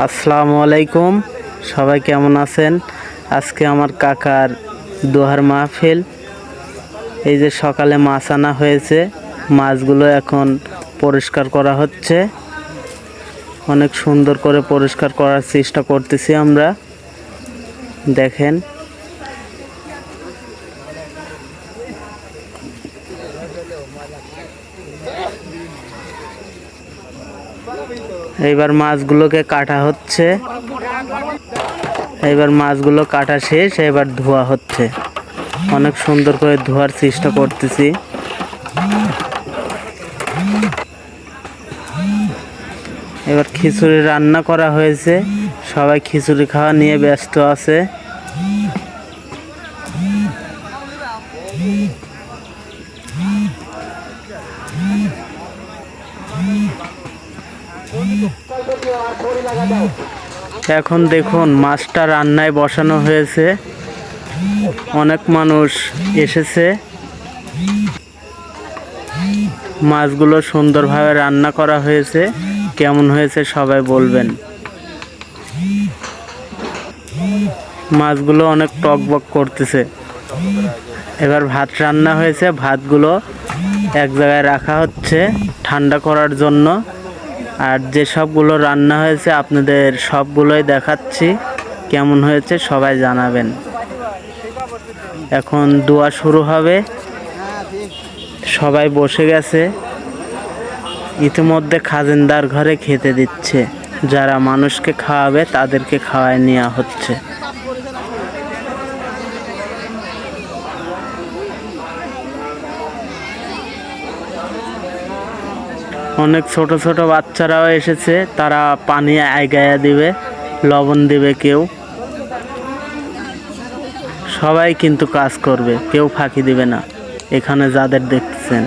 আসসালামু আলাইকুম, সবাই কেমন আছেন? আজকে আমার কাকার দোহার মাহফিল। এই যে সকালে মাছ আনা হয়েছে, মাছগুলো এখন পরিষ্কার করা হচ্ছে। অনেক সুন্দর করে পরিষ্কার করার চেষ্টা করতেছি আমরা, দেখেন। এইবার মাছগুলোকে কাটা হচ্ছে। এবার মাছগুলো কাটা শেষ, এবার ধোয়া হচ্ছে। অনেক সুন্দর করে ধোয়ার চেষ্টা করতেছি। এবার খিচুড়ি রান্না করা হয়েছে, সবাই খিচুড়ি খাওয়া নিয়ে ব্যস্ত আছে। এখন দেখুন মাছটা রান্নায় বসানো হয়েছে, অনেক মানুষ এসেছে। মাছগুলো সুন্দরভাবে রান্না করা হয়েছে, কেমন হয়েছে সবাই বলবেন। মাছগুলো অনেক টকবক করতেছে। এবার ভাত রান্না হয়েছে, ভাতগুলো এক জায়গায় রাখা হচ্ছে ঠান্ডা করার জন্য। আর যে সবগুলো রান্না হয়েছে আপনাদের সবগুলোই দেখাচ্ছি, কেমন হয়েছে সবাই জানাবেন। এখন দোয়া শুরু হবে, সবাই বসে গেছে। ইতিমধ্যে খাজিনদার ঘরে খেতে দিচ্ছে, যারা মানুষকে খাওয়াবে তাদেরকে খাওয়ায় নেওয়া হচ্ছে। অনেক ছোট ছোট বাচ্চারাও এসেছে, তারা পানি আগায়া দিবে, লবণ দিবে কেউ। সবাই কিন্তু কাজ করবে, কেউ ফাঁকি দিবে না এখানে যাদের দেখতেছেন।